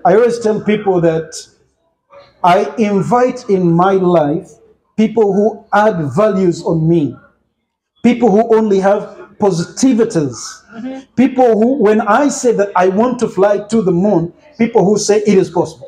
I always tell people that I invite in my life people who add values on me, people who only have positivities, people who, when I say that I want to fly to the moon, people who say it is possible.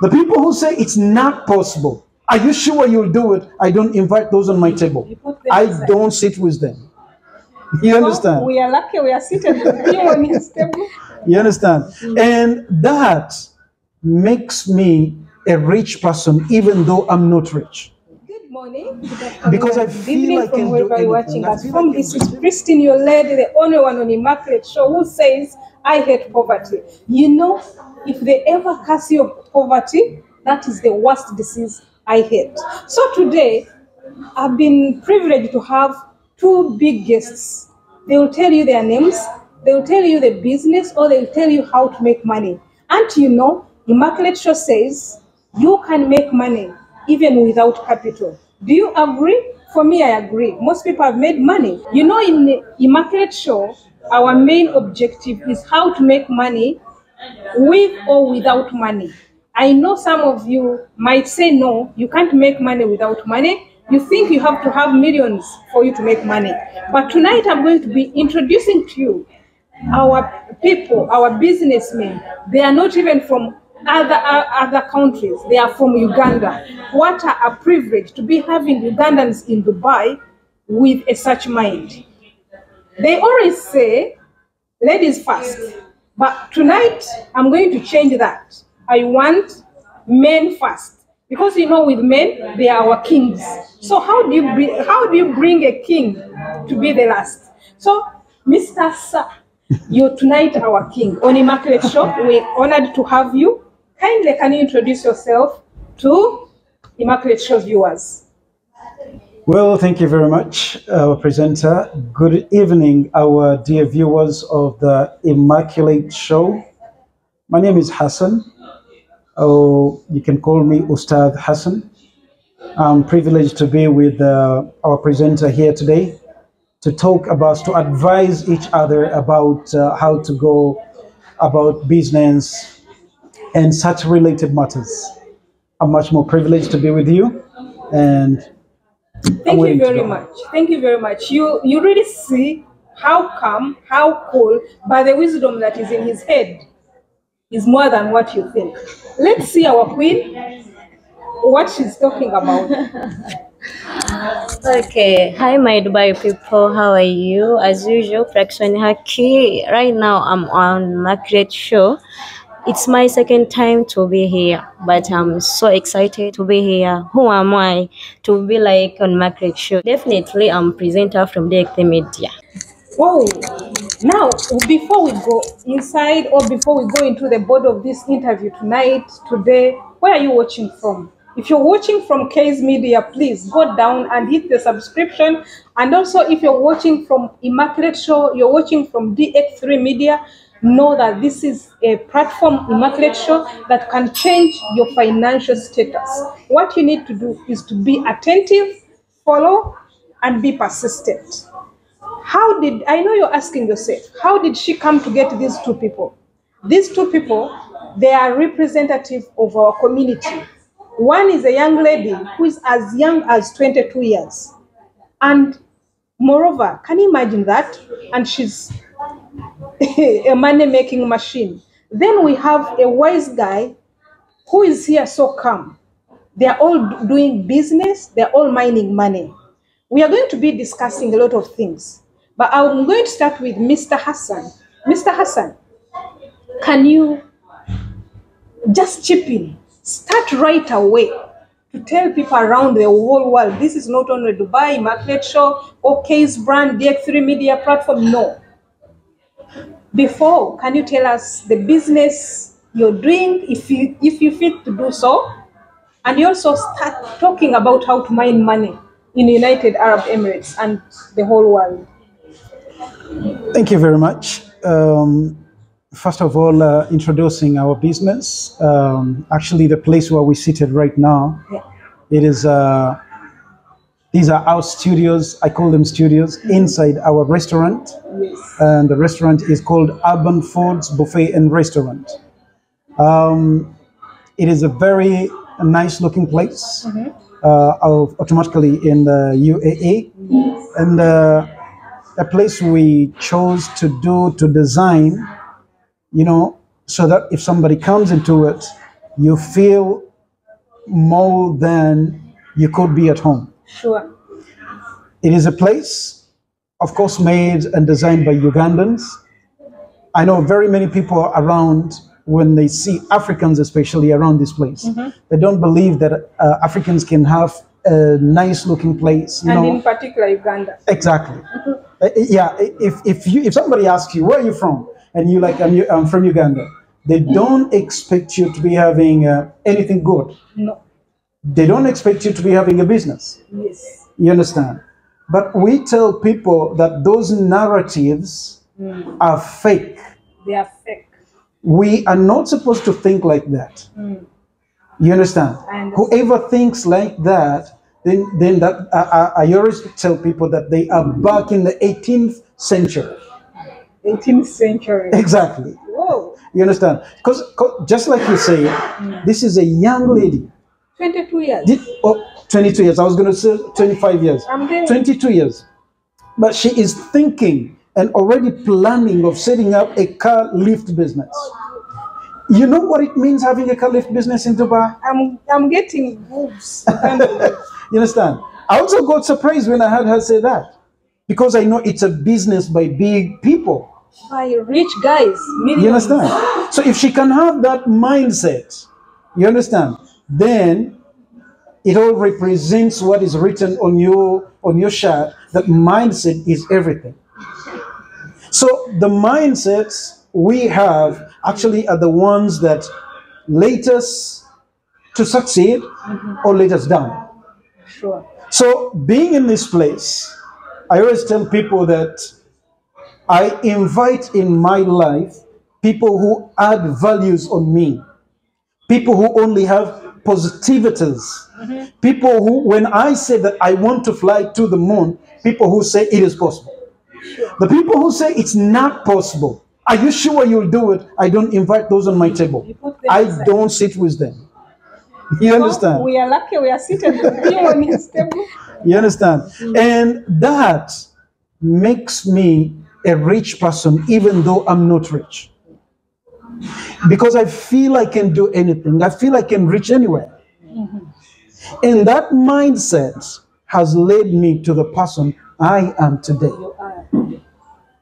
The people who say it's not possible, are you sure you'll do it? I don't invite those on my table. I don't sit with them. You understand? We are lucky we are seated with you on his table. You understand? And that makes me a rich person, even though I'm not rich. Good morning. Because I Good feel evening I can from do wherever you're anything. watching I us feel from. I can This do is Christine, your lady, the only one on Immaculate Show who says, I hate poverty. You know, if they ever curse you of poverty, that is the worst disease I hate. So today, I've been privileged to have two big guests. They will tell you their names, they will tell you the business, or they will tell you how to make money. And you know, Immaculate Show says you can make money even without capital. Do you agree? For me, I agree. Most people have made money. You know, in the Immaculate Show, our main objective is how to make money with or without money. I know some of you might say, no, you can't make money without money. You think you have to have millions for you to make money. But tonight I'm going to be introducing to you our people, our businessmen. They are not even from other countries. They are from Uganda. What a privilege to be having Ugandans in Dubai with a such mind. They always say, ladies first. But tonight, I'm going to change that. I want men first. Because you know, with men, they are our kings. So how do you bring a king to be the last? So, Mr. Sir, you're tonight our king. On Immaculate Show, we're honored to have you. Kindly, can you introduce yourself to Immaculate Show viewers? Well, thank you very much, our presenter. Good evening, our dear viewers of the Immaculate Show. My name is Hassan. Oh, you can call me Ustad Hassan. I'm privileged to be with our presenter here today to to advise each other about how to go about business and such related matters. I'm much more privileged to be with you, and Thank you very much. Thank you very much. You really see how calm, how cool, but the wisdom that is in his head is more than what you think. Let's see our queen, what she's talking about. Okay, hi my Dubai people, how are you? As usual, Fraction Haki. Right now I'm on Market Show. It's my second time to be here, but I'm so excited to be here. Who am I to be like on Market Show? Definitely, I'm presenter from DXT Media. Whoa! Now, before we go inside or before we go into the body of this interview today, where are you watching from? If you're watching from K's Media, please go down and hit the subscription. And also, if you're watching from Immaculate Show, you're watching from DX3 Media, know that this is a platform, Immaculate Show, that can change your financial status. What you need to do is to be attentive, follow, and be persistent. I know you're asking yourself, how did she come to get these two people? These two people, they are representative of our community. One is a young lady who is as young as 22 years. And moreover, can you imagine that? And she's a money-making machine. Then we have a wise guy who is here so calm. They are all doing business. They're all mining money. We are going to be discussing a lot of things. But I'm going to start with Mr. Hassan. Mr. Hassan, can you just chip in? Start right away to tell people around the whole world, this is not only Dubai, Market Show, OK's brand, DX3 Media platform, no. Before, can you tell us the business you're doing, if you fit to do so? And you also start talking about how to mine money in United Arab Emirates and the whole world. Thank you very much. First of all, introducing our business. Actually, the place where we're seated right now, it is. These are our studios. I call them studios inside our restaurant, and the restaurant is called Urban Foods Buffet and Restaurant. It is a very nice looking place, automatically in the UAE, and a place we chose to design, so that if somebody comes into it, you feel more than you could be at home. Sure. It is a place, of course, made and designed by Ugandans. I know very many people around, when they see Africans, especially around this place, they don't believe that Africans can have a nice looking place. And in particular, Uganda. Exactly. Yeah. If somebody asks you, where are you from? And you're like, I'm from Uganda. They don't expect you to be having anything good. No. They don't expect you to be having a business. Yes. You understand? But we tell people that those narratives are fake. They are fake. We are not supposed to think like that. You understand? Whoever thinks like that, then that I always tell people that they are back in the 18th century. 18th century. Exactly. Whoa. You understand? Because just like you say, this is a young lady. 22 years. 22 years. I was going to say 25 years. 22 years. But she is thinking and already planning of setting up a car lift business. You know what it means having a car lift business in Dubai? I'm getting boobs. You understand? I also got surprised when I heard her say that, because I know it's a business by big people. By rich guys. Millions. You understand? So if she can have that mindset, you understand, then it all represents what is written on your shirt, that mindset is everything. So the mindsets we have actually are the ones that let us to succeed or let us down. Sure. So being in this place, I always tell people that I invite in my life people who add values on me, people who only have positivities, people who, when I say that I want to fly to the moon, people who say it is possible. The people who say it's not possible, are you sure you'll do it? I don't invite those on my table. I don't sit with them. You understand? We are lucky we are seated with you on his table. You understand? And that makes me a rich person, even though I'm not rich. Because I feel I can do anything. I feel I can reach anywhere. And that mindset has led me to the person I am today.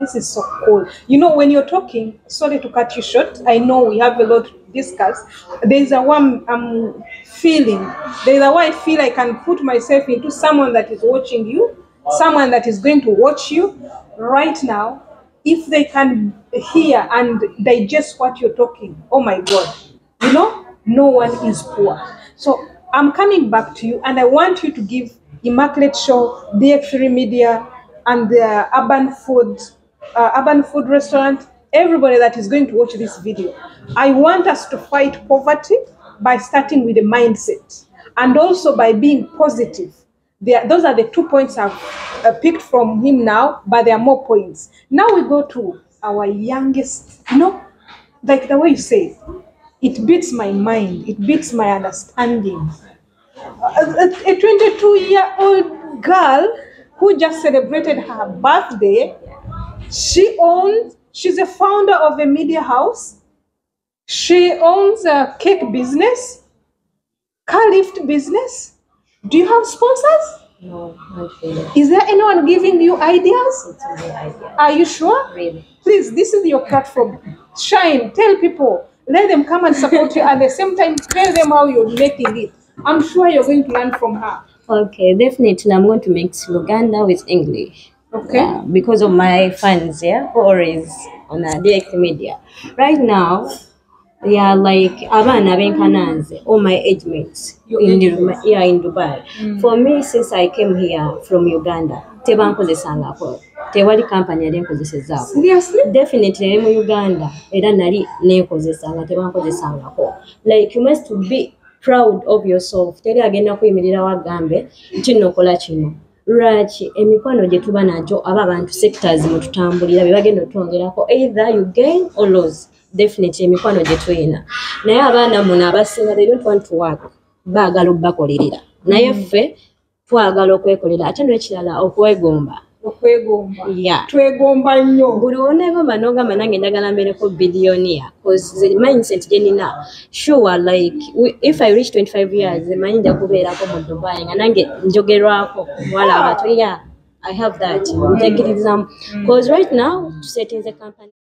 This is so cool. You know, when you're talking, sorry to cut you short, I know we have a lot to discuss. There's a one I'm feeling, there's a way I feel I can put myself into someone that is watching you, someone that is going to watch you right now. If they can hear and digest what you're talking, oh my God, you know, no one is poor. So I'm coming back to you, and I want you to give Immaculate Show, DX3 Media, and the Urban Food Restaurant, everybody that is going to watch this video. I want us to fight poverty by starting with a mindset, and also by being positive. Those are the 2 points I've picked from him now, but there are more points. Now we go to our youngest, you know, like the way you say, it beats my mind, it beats my understanding. A 22-year-old girl who just celebrated her birthday, she's a founder of a media house. She owns a cake business, car lift business. Do you have sponsors? No, not really. Is there anyone giving you ideas? It's a new idea. Are you sure? Really? Please, this is your platform. Shine, tell people, let them come and support you, at the same time tell them how you're making it. I'm sure you're going to learn from her. Okay, definitely I'm going to mix Luganda with English. Okay. Because of my fans, who always on DX Media. Right now, they are like abana benkananze, all my age mates in Dubai. For me, since I came here from Uganda, tebankozesangako tewali company yali enkozesezzaako. Seriously? Definitely mu Uganda era nali nenkozesanga tebankozesangako. Like you must be proud of yourself. Teri agenda kuyimirira wagambe kino kola kino. Lwaki emikwano gye tuba nagyo aba abantu sectors mwe tutambulira be bagenda otwongerako, either you gain or lose. definitely emikwano gye tulina naye abaana muno abasinga they don't want to work baagala okubakolerera naye ffe twagala okwekolera ate n'ekirala okwegomba yeah. Twegomba nnyo buli oneegomba n'ogamba nange njagala mbeereko billionaire because the mindset gye nina sure like if I reach 25 years manyi nja kubeerako mu Dubai nga nange njogerwako muwala abato yeah I have that ntegirizamu because right now tusetinze company